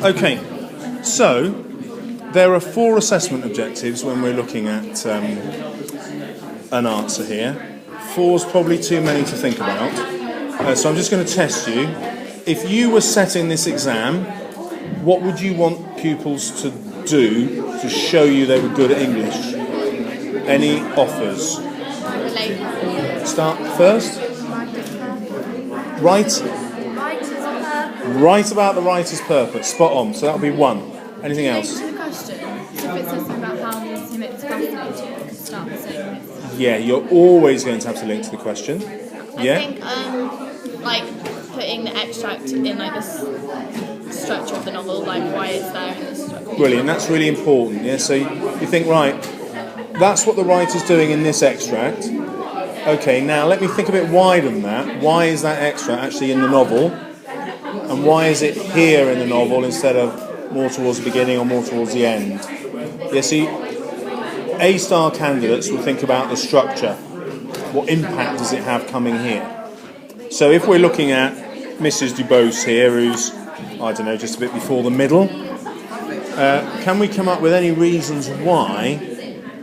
Okay, so there are 4 assessment objectives when we're looking at an answer here. 4's probably too many to think about. So I'm just going to test you. If you were setting this exam, what would you want pupils to do to show you they were good at English? Any offers? Start first. Right about the writer's purpose. Spot on. So that'll be 1. Anything else? The question. If it says something about how it's fascinating, start the same. Yeah, you're always going to have to link to the question. Yeah. I think like putting the extract in like this structure of the novel, like why it's there in this structure. Brilliant. That's really important. Yeah. So you think, right, that's what the writer's doing in this extract. Okay, now let me think a bit wider than that. Why is that extract actually in the novel? And why is it here in the novel instead of more towards the beginning or more towards the end? Yeah, see, A-star candidates will think about the structure. What impact does it have coming here? So if we're looking at Mrs. Dubose here, who's, I don't know, just a bit before the middle, can we come up with any reasons why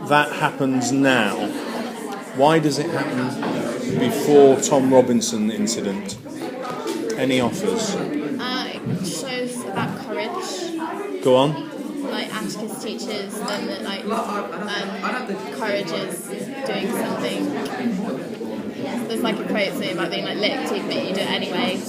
that happens now? Why does it happen before Tom Robinson incident? Any offers? It shows that courage. Go on. Like Atticus teaches them that courage is doing something. There's like a quote saying about being like licked, but you do it anyway.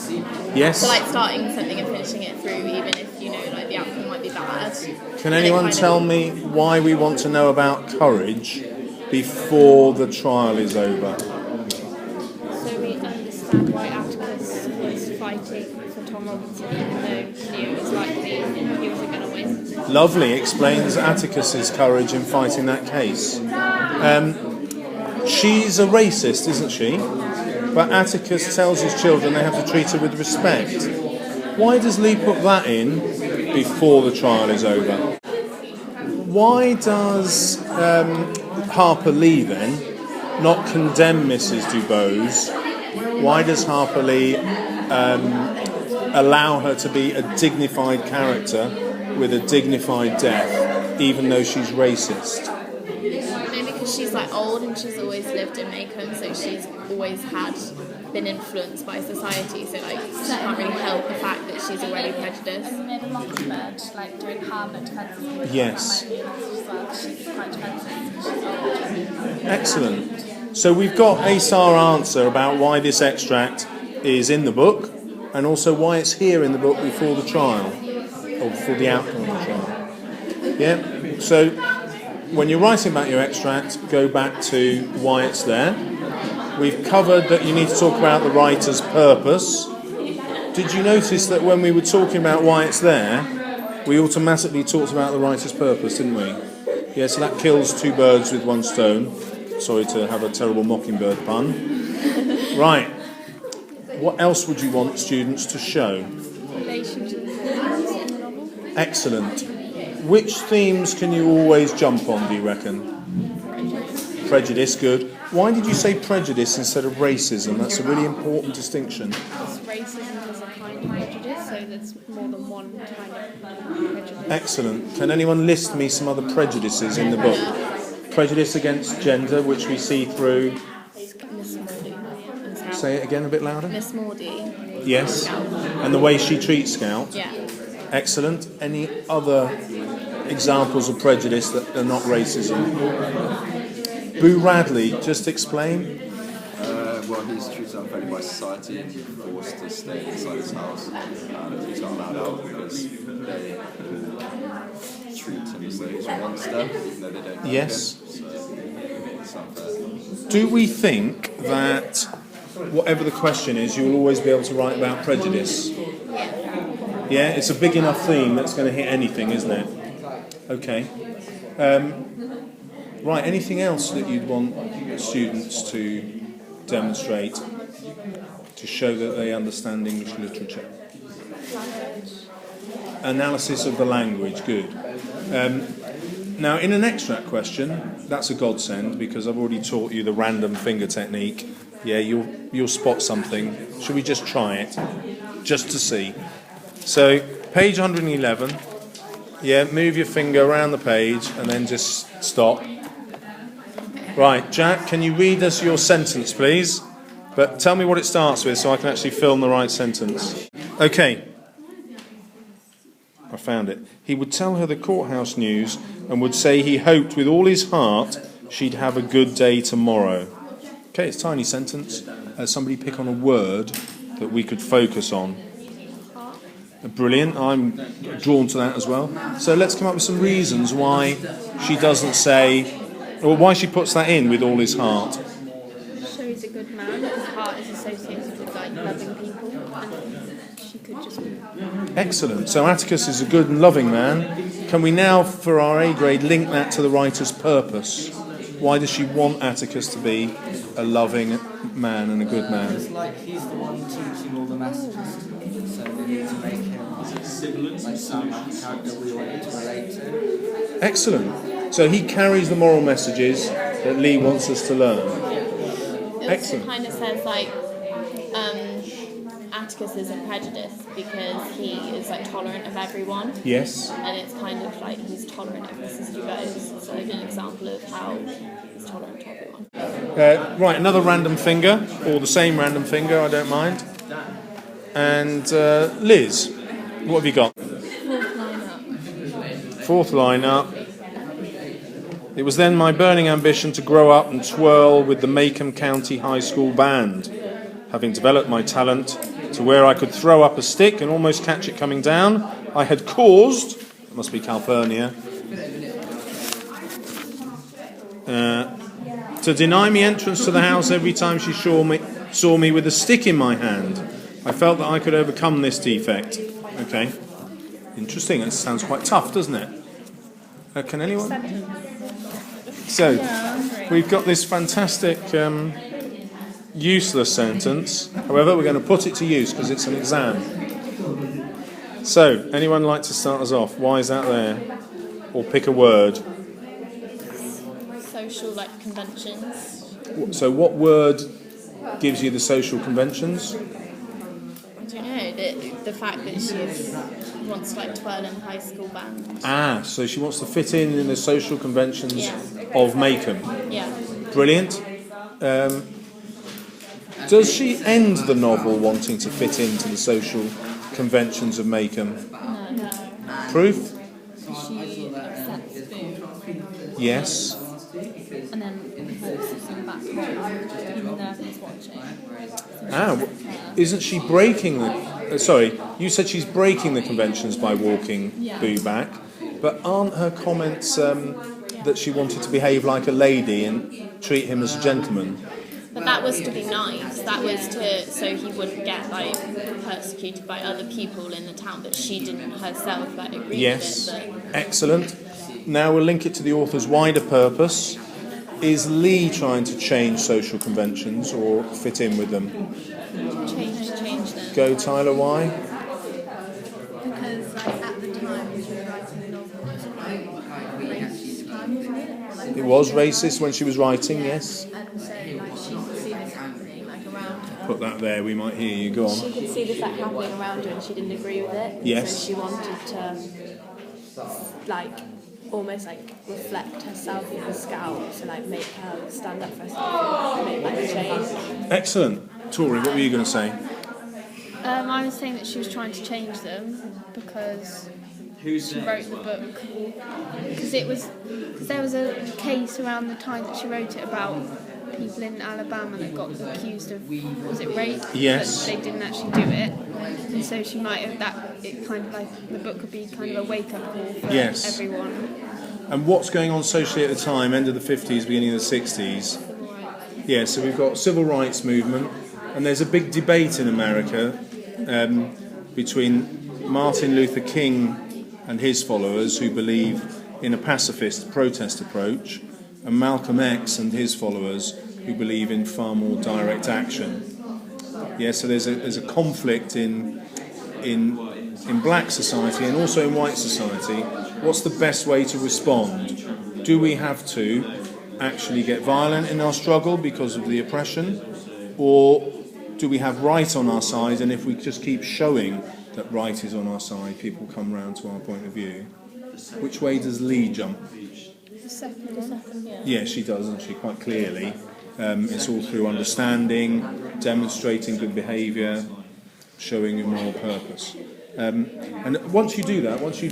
Yes. So like starting something and finishing it through, even if you know like the outcome might be bad. Can anyone tell me why we want to know about courage before the trial is over? So we understand why Atticus was fighting for Tom Robinson, even though he knew it was likely he wasn't going to win. Lovely. Explains Atticus's courage in fighting that case. She's a racist, isn't she? But Atticus tells his children they have to treat her with respect. Why does Lee put that in before the trial is over? Why does Harper Lee then not condemn Mrs. Dubose? Why does Harper Lee allow her to be a dignified character with a dignified death, even though she's racist? Maybe because she's like old and she's always lived in Macomb, so she's always been influenced by society, so like she can't really help the fact that she's already prejudiced. And then Mockingbird, like doing Harvard defences. Yes. She's quite defensive. Excellent. So we've got a star answer about why this extract is in the book, and also why it's here in the book before the trial, or before the outcome of the trial. Yeah. So when you're writing about your extract, go back to why it's there. We've covered that you need to talk about the writer's purpose. Did you notice that when we were talking about why it's there, we automatically talked about the writer's purpose, didn't we? Yeah, so that kills 2 birds with 1 stone. Sorry to have a terrible Mockingbird pun. Right. What else would you want students to show? Excellent. Which themes can you always jump on, do you reckon? Prejudice, good. Why did you say prejudice instead of racism? That's a really important distinction. Because racism is a kind of prejudice, so there's more than one kind of prejudice. Excellent. Can anyone list me some other prejudices in the book? Prejudice against gender, which we see through... Miss Maudie. Say it again a bit louder. Miss Maudie. Yes. And the way she treats Scout. Yeah. Excellent. Any other examples of prejudice that are not racism? Boo Radley, just explain. Well, he's treated unfairly by society, forced to stay inside his house, and he's not allowed out because they treat him as though he's a monster, even though they don't know him. So it's unfair. Do we think that whatever the question is, you'll always be able to write about prejudice? Yeah, it's a big enough theme that's going to hit anything, isn't it? Okay. Right, anything else that you'd want students to demonstrate to show that they understand English literature? Analysis of the language, good. Now, in an extract question, that's a godsend because I've already taught you the random finger technique. Yeah, you'll spot something. Should we just try it? Just to see. So, Page 111. Yeah, move your finger around the page and then just stop. Right, Jack, can you read us your sentence, please? But tell me what it starts with so I can actually film the right sentence. Okay. I found it. He would tell her the courthouse news and would say he hoped with all his heart she'd have a good day tomorrow. Okay, it's a tiny sentence. Somebody pick on a word that we could focus on. Brilliant. I'm drawn to that as well. So let's come up with some reasons why she doesn't say, or why she puts that in with all his heart. So he's a good man. His heart is associated with like loving people, and she could just be. Excellent. So Atticus is a good and loving man. Can we now, for our A grade, link that to the writer's purpose? Why does she want Atticus to be a loving man and a good man? Because like he's the one teaching all the messages to me, so we need to make him like sound like a character we want to relate to. Excellent. So he carries the moral messages that Lee wants us to learn. It Excellent. also kind of says like Atticus is a prejudice because he is like tolerant of everyone. Yes. And it's kind of like he's tolerant of Mrs. Dubois. It's like an example of how he's tolerant of everyone. Right, another random finger, or the same random finger, I don't mind. And Liz, what have you got? Fourth line up. It was then my burning ambition to grow up and twirl with the Macomb County High School band, having developed my talent to where I could throw up a stick and almost catch it coming down. I had caused, it must be Calpurnia, to deny me entrance to the house every time she saw me with a stick in my hand. I felt that I could overcome this defect. Okay. Interesting. It sounds quite tough, doesn't it? Can anyone? So, we've got this fantastic useless sentence. However, we're going to put it to use because it's an exam. So, anyone like to start us off? Why is that there? Or pick a word. Social like conventions. So, what word gives you the social conventions? I don't know, the fact that she wants to like twirl in the high school band. Ah, so she wants to fit in the social conventions Yeah. of Macomb. Yeah. Brilliant. Does she end the novel wanting to fit into the social conventions of Macomb? No. Proof? She accepts food Yes. and then walks them back home, even though he's watching. Ah, isn't she breaking the... sorry, you said she's breaking the conventions by walking Boo back, but aren't her comments that she wanted to behave like a lady and treat him as a gentleman? But that was to be nice. That was so he wouldn't get like persecuted by other people in the town. But she didn't herself like agree Yes. with it. But Excellent. Now we'll link it to the author's wider purpose. Is Lee trying to change social conventions or fit in with them? change them. Go, Tyler, why? Because like at the time she was writing the novel, it was quite racist. It was racist when she was writing, yes. And so like she could see this happening like around her. Put that there, we might hear you. Go She on. could see this like happening around her and she didn't agree with it. Yes. So she wanted to like almost like reflect herself in the scout to like make her stand up for herself and make like a change. Excellent. Tori, what were you going to say? I was saying that she was trying to change them because she wrote the book. Because there was a case around the time that she wrote it about people in Alabama that got accused of, was it rape? Yes. But they didn't actually do it. And so she might have it kind of like, the book could be kind of a wake-up call for Yes. everyone. And what's going on socially at the time, end of the 50s, beginning of the 60s? Yeah, so we've got civil rights movement, and there's a big debate in America between Martin Luther King and his followers who believe in a pacifist protest approach, and Malcolm X and his followers who believe in far more direct action. Yeah, so there's a conflict in black society and also in white society. What's the best way to respond? Do we have to actually get violent in our struggle because of the oppression, or do we have right on our side, and if we just keep showing that right is on our side, people come round to our point of view. Which way does Lee jump? The second one. Yeah, she does, doesn't she? Quite clearly. It's all through understanding, demonstrating good behaviour, showing your moral purpose. And once you do that, once you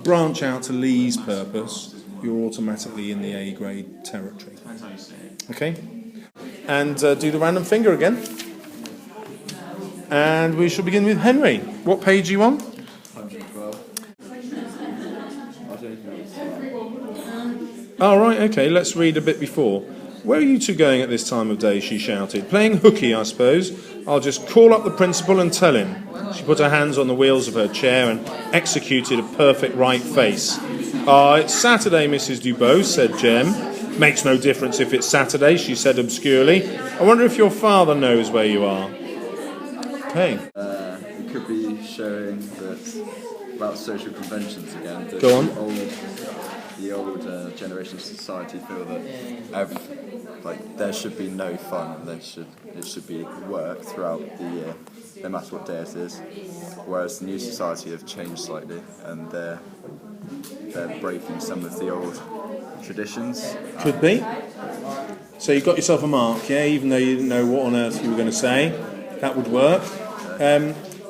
branch out to Lee's purpose, you're automatically in the A grade territory. Okay? And do the random finger again. And we shall begin with Henry. What page are you on? 112. Oh, right, okay, let's read a bit before. Where are you two going at this time of day, she shouted. Playing hooky, I suppose. I'll just call up the principal and tell him. She put her hands on the wheels of her chair and executed a perfect right face. Ah, it's Saturday, Mrs. Dubose, said Jem. Makes no difference if it's Saturday, she said obscurely. I wonder if your father knows where you are. Okay. It could be showing that about social conventions again. That Go on. The old generation of society feel that there should be no fun. It should be work throughout the year, no matter what day it is. Whereas the new society have changed slightly, and they're breaking some of the old traditions. Could be. So you got yourself a mark, yeah, even though you didn't know what on earth you were going to say. That would work.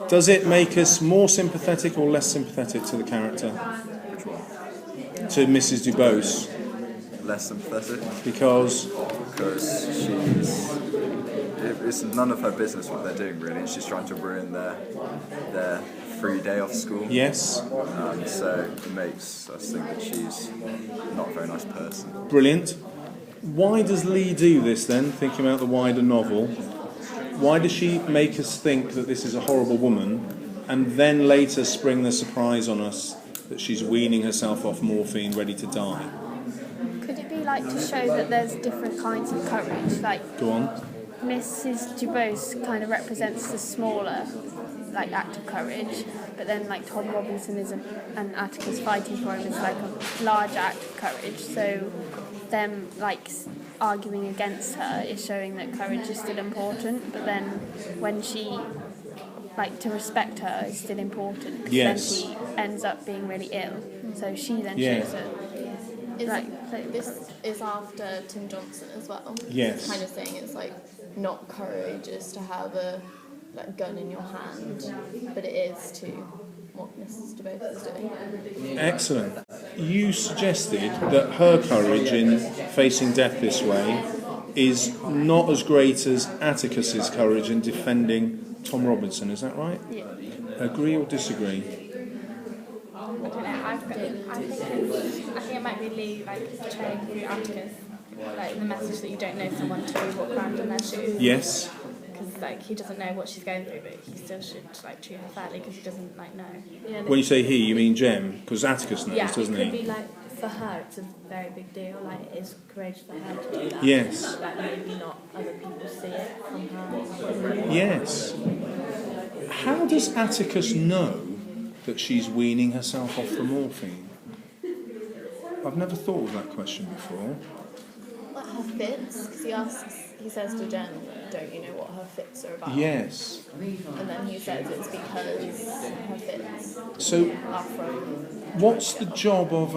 Does it make us more sympathetic or less sympathetic to the character? Which one? To Mrs. Dubose? Less sympathetic. Because it's none of her business what they're doing really. She's trying to ruin their free day off school. Yes. So it makes us think that she's not a very nice person. Brilliant. Why does Lee do this then, thinking about the wider novel? Why does she make us think that this is a horrible woman and then later spring the surprise on us that she's weaning herself off morphine ready to die? Could it be like to show that there's different kinds of courage? Like Go on. Mrs. Dubose kind of represents the smaller act of courage, but then Tom Robinson and Atticus fighting for him is a large act of courage. So them arguing against her is showing that courage is still important, but then when she to respect her is still important, because Yes. then she ends up being really ill, so she then shows her This is after Tim Johnson as well. Yes. It's kind of saying it's not courageous to have a gun in your hand, but it is to what Mrs. Dubose is doing. Excellent. You suggested that her courage in facing death this way is not as great as Atticus's courage in defending Tom Robinson, is that right? Yeah. Agree or disagree? I don't know. I think it might be Lee portraying through Atticus, the message that you don't know someone till you walk around in their shoes. Yes. Because he doesn't know what she's going through, but he still should treat her fairly because he doesn't know. Yeah, When you say he, you mean Jem, because Atticus knows, doesn't it could he? be for her, it's a very big deal. It is courageous for her to do that. Yes. But maybe not other people see it from her. Yes. How does Atticus know that she's weaning herself off the morphine? I've never thought of that question before. Her fits, because he says to Jen, don't you know what her fits are about? Yes. And then he says it's because her fits So are from... what's the job of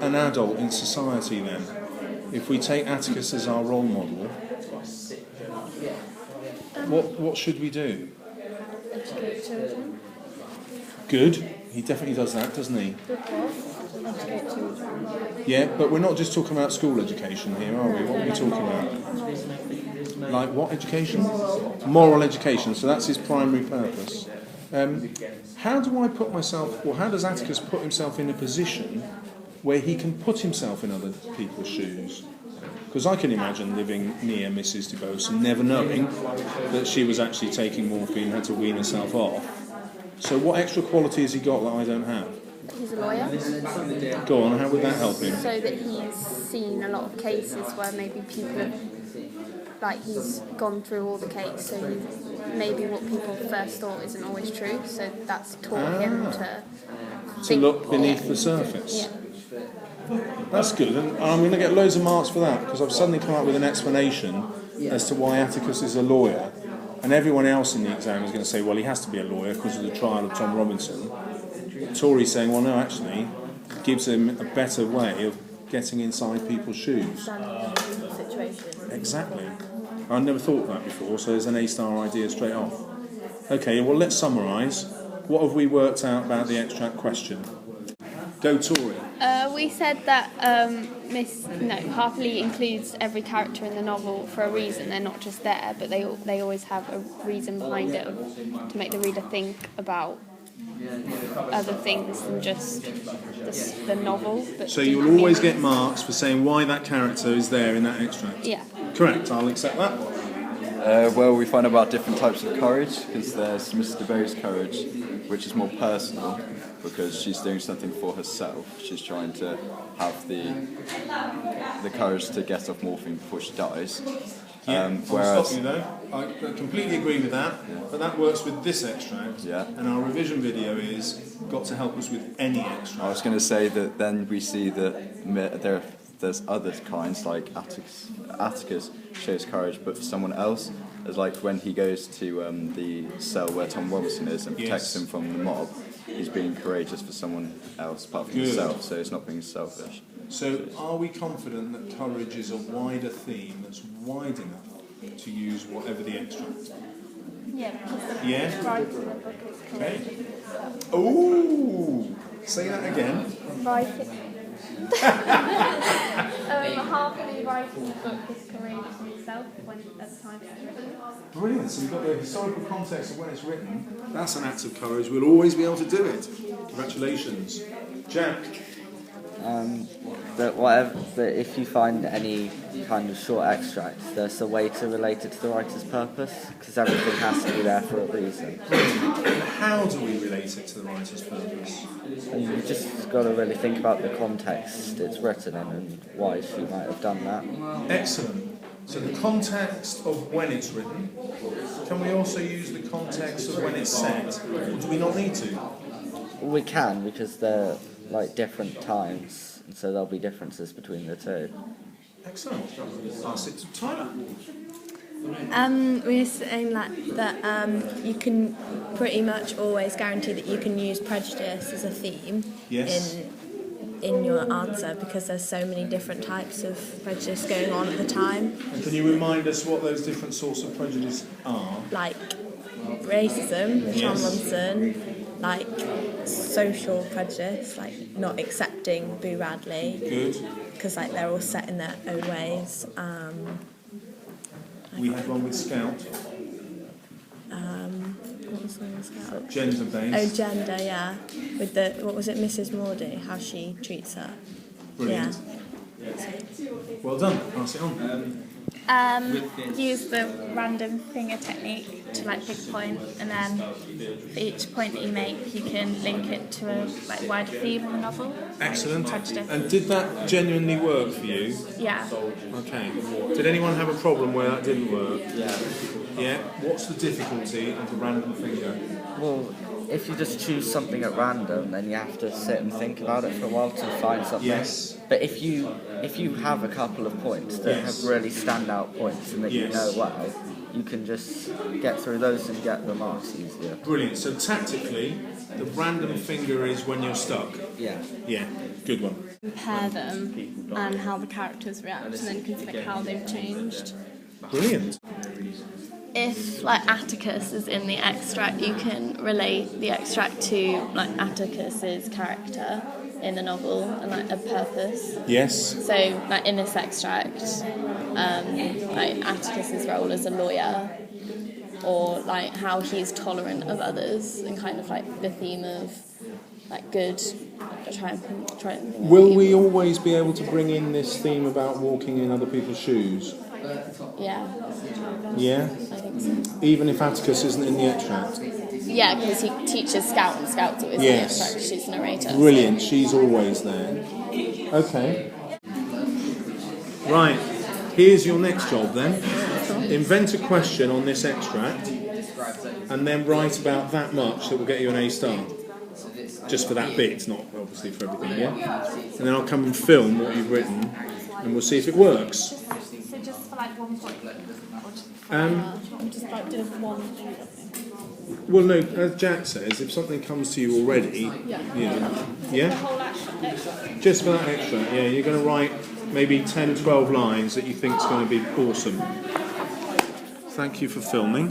an adult in society then? If we take Atticus as our role model, what should we do? educate children. Good. He definitely does that, doesn't he? Educate children. Yeah, but we're not just talking about school education here, are we? What are we talking about? Like what education? Moral education. So that's his primary purpose. How do I put myself, or how does Atticus put himself in a position where he can put himself in other people's shoes? Because I can imagine living near Mrs. Dubose and never knowing that she was actually taking morphine and had to wean herself off. So what extra quality has he got that I don't have? He's a lawyer, Go on, how would that help him? so that he's seen a lot of cases where maybe people have, he's gone through all the cases, so maybe what people first thought isn't always true, so that's taught him to look beneath the surface. Yeah. That's good, and I'm going to get loads of marks for that, because I've suddenly come up with an explanation as to why Atticus is a lawyer, and everyone else in the exam is going to say, well, he has to be a lawyer because of the trial of Tom Robinson. Tory's saying, well, no, actually, it gives him a better way of getting inside people's shoes. Exactly. I never thought of that before, so there's an A-star idea straight off. Okay, well, let's summarise. What have we worked out about the extract question? Go, Tory. We said that Harperley includes every character in the novel for a reason. They're not just there, but they always have a reason behind it to make the reader think about other things than just the novel. So you'll always get marks for saying why that character is there in that extract? Yeah. Correct, I'll accept that. Well, we find about different types of courage, because there's Mrs. DeVoe's courage, which is more personal, because she's doing something for herself. She's trying to have the courage to get off morphine before she dies. I'll Whereas, stop you though. I completely agree with that, but that works with this extract, and our revision video is got to help us with any extract. I was going to say that then we see that there's other kinds, like Atticus shows courage, but for someone else, as like when he goes to the cell where Tom Robinson is and protects him from the mob, he's being courageous for someone else apart from himself, so it's not being selfish. So are we confident that courage is a wider theme that's wide enough to use whatever the extract? Yeah. Yeah? Writing the book is courageous. Okay. Ooh! Say that again. Writing. Harperley writing the book is courageous in itself at the time it's written. Brilliant. So we've got the historical context of when it's written. That's an act of courage. We'll always be able to do it. Congratulations. Jack? that if you find any kind of short extract, there's a way to relate it to the writer's purpose, because everything has to be there for a reason. How do we relate it to the writer's purpose? And you just got to really think about the context it's written in and why she might have done that. Excellent. So the context of when it's written. Can we also use the context of when it's set? Or do we not need to? We can, because they're like different times, and so there'll be differences between the two. Excellent. Pass it to Tyler. We're saying that you can pretty much always guarantee that you can use prejudice as a theme in your answer, because there's so many different types of prejudice going on at the time. And can you remind us what those different sorts of prejudice are? Like racism, Tom Robinson, like social prejudice, like not accepting Boo Radley. Good. Because like they're all set in their own ways. We had one with Scout. What was the one with Scout? Gender based. Oh, gender, yeah. With the, what was it, Mrs. Mordy, how she treats her. Brilliant. Yeah. Well done. Pass it on. Use the random finger technique to like pick a point, and then for each point that you make, you can link it to a like wider theme in the novel. Excellent. Prejudice. And did that genuinely work for you? Yeah. Okay. Did anyone have a problem where that didn't work? Yeah. Yeah? What's the difficulty of the random finger? Well, if you just choose something at random, then you have to sit and think about it for a while to find something. Yes. But if you have a couple of points that have really standout points and that you know well, you can just get through those and get the marks easier. Brilliant. So tactically, the random finger is when you're stuck. Yeah. Yeah. Good one. Compare them and how the characters react, and then consider how they've changed. Brilliant. If like Atticus is in the extract, you can relate the extract to like Atticus's character in the novel and like a purpose. Yes. So like in this extract, like Atticus's role as a lawyer, or like how he's tolerant of others, and kind of like the theme of like good. Try and think Will we always be able to bring in this theme about walking in other people's shoes? Yeah. Yeah? I think so. Even if Atticus isn't in the extract? Yeah, because he teaches Scout, and Scout's always in the extract. She's the narrator. Brilliant. She's always there. Okay. Right. Here's your next job then. Invent a question on this extract and then write about that much that will get you an A-star. Just for that bit, not obviously for everything, yeah? And then I'll come and film what you've written and we'll see if it works. So just for like 1 point. Just like did one thing. Well, no, as Jack says, if something comes to you already, The whole extra. just for that extra, you're going to write maybe 10, 12 lines that you think is going to be awesome. Thank you for filming.